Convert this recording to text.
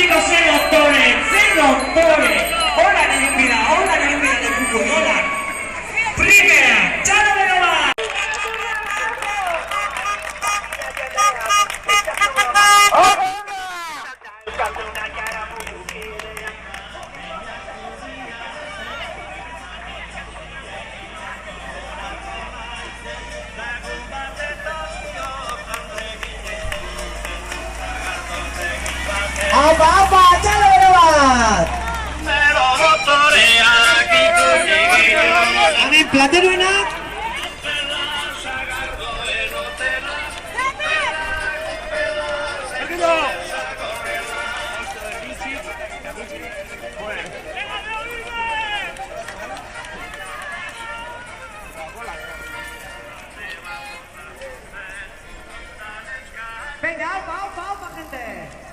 Bienvenidos seductores. Hola, niños, de fútbol, hola. Primera, ya no me lo va. Apa-apa, jangan lewat. Amin, pelatih enak. Venga, alfa, gente.